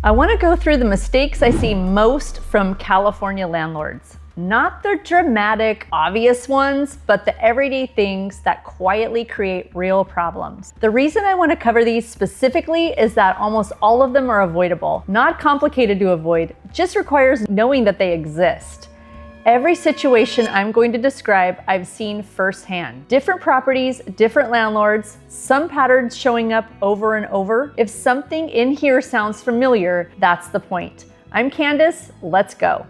I want to go through the mistakes I see most from California landlords. Not the dramatic, obvious ones, but the everyday things that quietly create real problems. The reason I want to cover these specifically is that almost all of them are avoidable. Not complicated to avoid, just requires knowing that they exist. Every situation I'm going to describe, I've seen firsthand. Different properties, different landlords, some patterns showing up over and over. If something in here sounds familiar, that's the point. I'm Candace, let's go.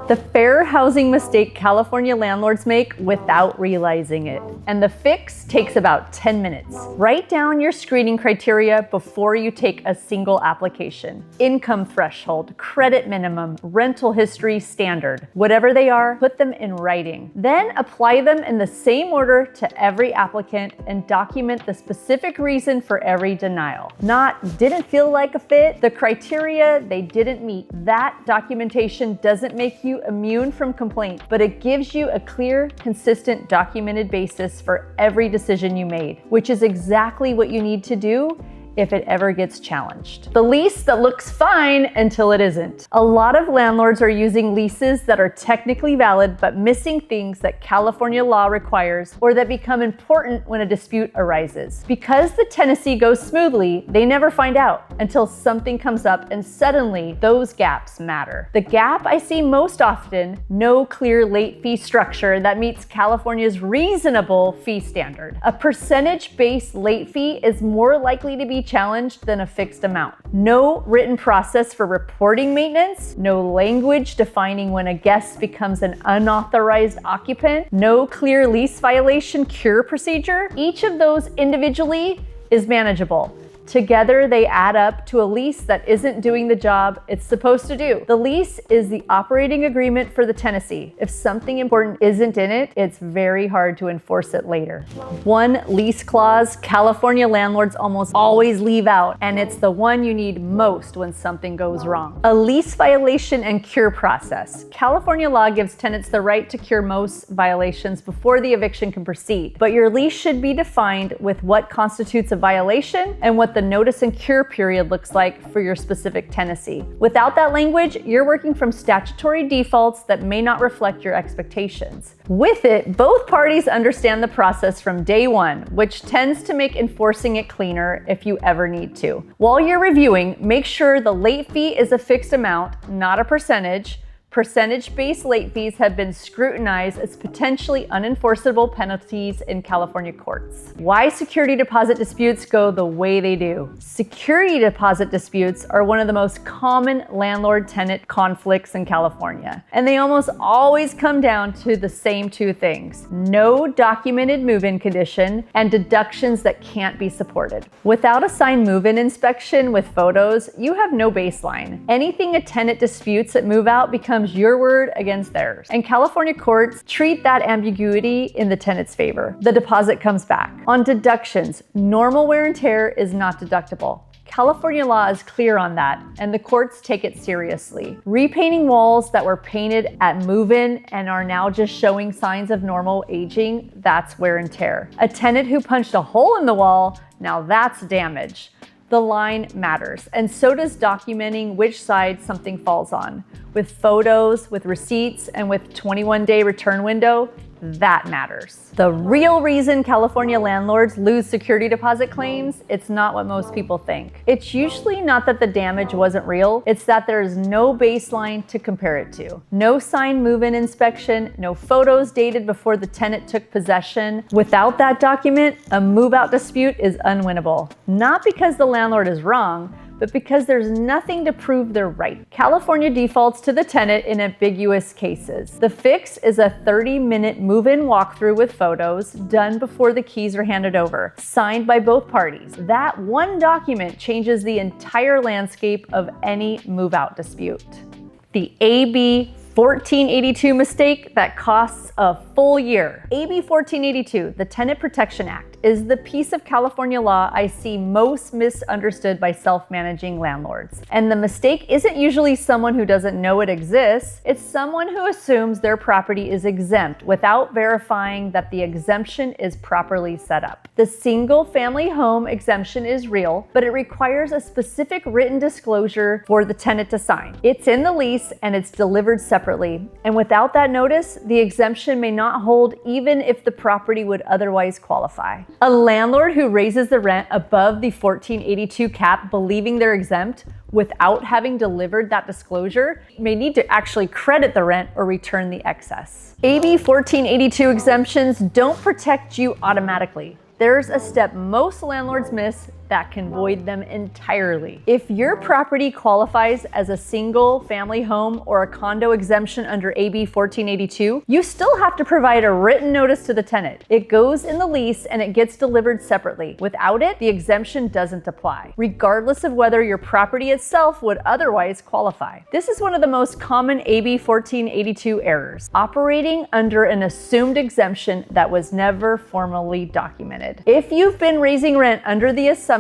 The fair housing mistake California landlords make without realizing it. And the fix takes about 10 minutes. Write down your screening criteria before you take a single application. Income threshold, credit minimum, rental history standard. Whatever they are, put them in writing. Then apply them in the same order to every applicant and document the specific reason for every denial. Not didn't feel like a fit, the criteria they didn't meet. That documentation doesn't make you immune from complaint, but it gives you a clear, consistent, documented basis for every decision you made, which is exactly what you need to do if it ever gets challenged. The lease that looks fine until it isn't. A lot of landlords are using leases that are technically valid but missing things that California law requires or that become important when a dispute arises. Because the tenancy goes smoothly, they never find out until something comes up and suddenly those gaps matter. The gap I see most often, no clear late fee structure that meets California's reasonable fee standard. A percentage-based late fee is more likely to be challenged than a fixed amount. No written process for reporting maintenance, no language defining when a guest becomes an unauthorized occupant, no clear lease violation cure procedure. Each of those individually is manageable. Together, they add up to a lease that isn't doing the job it's supposed to do. The lease is the operating agreement for the tenancy. If something important isn't in it, it's very hard to enforce it later. One lease clause California landlords almost always leave out, and it's the one you need most when something goes wrong. A lease violation and cure process. California law gives tenants the right to cure most violations before the eviction can proceed, but your lease should be defined with what constitutes a violation and what the notice and cure period looks like for your specific tenancy. Without that language, you're working from statutory defaults that may not reflect your expectations. With it, both parties understand the process from day one, which tends to make enforcing it cleaner if you ever need to. While you're reviewing, make sure the late fee is a fixed amount, not a percentage. Percentage-based late fees have been scrutinized as potentially unenforceable penalties in California courts. Why security deposit disputes go the way they do. Security deposit disputes are one of the most common landlord-tenant conflicts in California, and they almost always come down to the same two things: no documented move-in condition and deductions that can't be supported. Without a signed move-in inspection with photos, you have no baseline. Anything a tenant disputes at move-out becomes your word against theirs. And California courts treat that ambiguity in the tenant's favor. The deposit comes back. On deductions, normal wear and tear is not deductible. California law is clear on that, and the courts take it seriously. Repainting walls that were painted at move-in and are now just showing signs of normal aging, that's wear and tear. A tenant who punched a hole in the wall, now that's damage. The line matters, and so does documenting which side something falls on. With photos, with receipts, and with 21-day return window, that matters. The real reason California landlords lose security deposit claims, it's not what most people think. It's usually not that the damage wasn't real, it's that there's no baseline to compare it to. No signed move-in inspection, no photos dated before the tenant took possession. Without that document, a move-out dispute is unwinnable. Not because the landlord is wrong, but because there's nothing to prove they're right. California defaults to the tenant in ambiguous cases. The fix is a 30-minute move-in walkthrough with photos done before the keys are handed over, signed by both parties. That one document changes the entire landscape of any move-out dispute. The AB 1482 mistake that costs a full year. AB 1482, the Tenant Protection Act, is the piece of California law I see most misunderstood by self-managing landlords. And the mistake isn't usually someone who doesn't know it exists, it's someone who assumes their property is exempt without verifying that the exemption is properly set up. The single family home exemption is real, but it requires a specific written disclosure for the tenant to sign. It's in the lease and it's delivered separately. And without that notice, the exemption may not hold even if the property would otherwise qualify. A landlord who raises the rent above the 1482 cap believing they're exempt without having delivered that disclosure may need to actually credit the rent or return the excess. AB 1482 exemptions don't protect you automatically. There's a step most landlords miss that can void them entirely. If your property qualifies as a single family home or a condo exemption under AB 1482, you still have to provide a written notice to the tenant. It goes in the lease and it gets delivered separately. Without it, the exemption doesn't apply, regardless of whether your property itself would otherwise qualify. This is one of the most common AB 1482 errors, operating under an assumed exemption that was never formally documented. If you've been raising rent under the assumption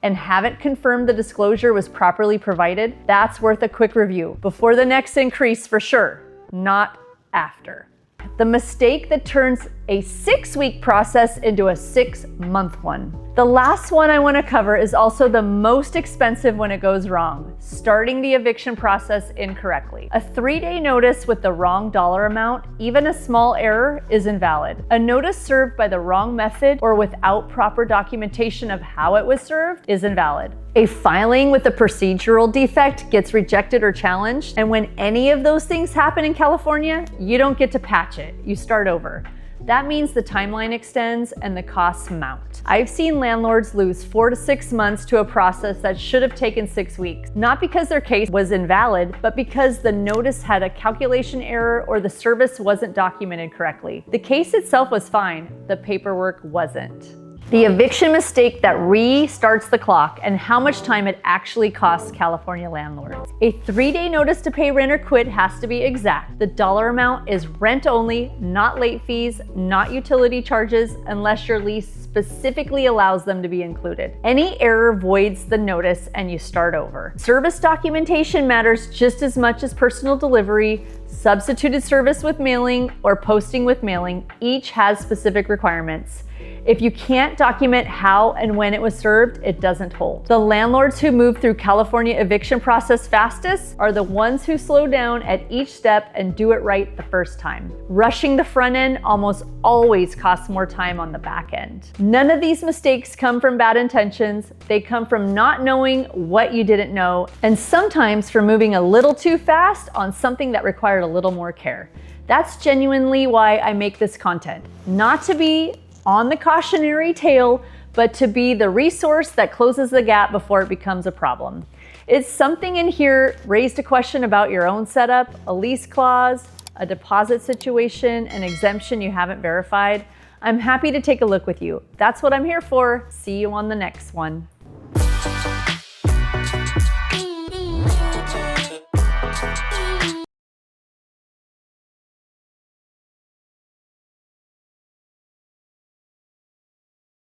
and haven't confirmed the disclosure was properly provided, that's worth a quick review before the next increase for sure, not after. The mistake that turns a 6-week process into a 6-month one. The last one I want to cover is also the most expensive when it goes wrong, starting the eviction process incorrectly. A 3-day notice with the wrong dollar amount, even a small error, is invalid. A notice served by the wrong method or without proper documentation of how it was served is invalid. A filing with a procedural defect gets rejected or challenged, and when any of those things happen in California, you don't get to patch it, you start over. That means the timeline extends and the costs mount. I've seen landlords lose 4 to 6 months to a process that should have taken 6 weeks, not because their case was invalid, but because the notice had a calculation error or the service wasn't documented correctly. The case itself was fine, the paperwork wasn't. The eviction mistake that restarts the clock and how much time it actually costs California landlords. A 3-day notice to pay rent or quit has to be exact. The dollar amount is rent only, not late fees, not utility charges, unless your lease specifically allows them to be included. Any error voids the notice and you start over. Service documentation matters just as much as personal delivery, substituted service with mailing, or posting with mailing. Each has specific requirements. If you can't document how and when it was served, it doesn't hold. The landlords who move through California eviction process fastest are the ones who slow down at each step and do it right the first time. Rushing the front end almost always costs more time on the back end. None of these mistakes come from bad intentions. They come from not knowing what you didn't know, and sometimes from moving a little too fast on something that required a little more care. That's genuinely why I make this content. Not to be on the cautionary tale, but to be the resource that closes the gap before it becomes a problem. It's something in here raised a question about your own setup, a lease clause, a deposit situation, an exemption you haven't verified. I'm happy to take a look with you. That's what I'm here for. See you on the next one.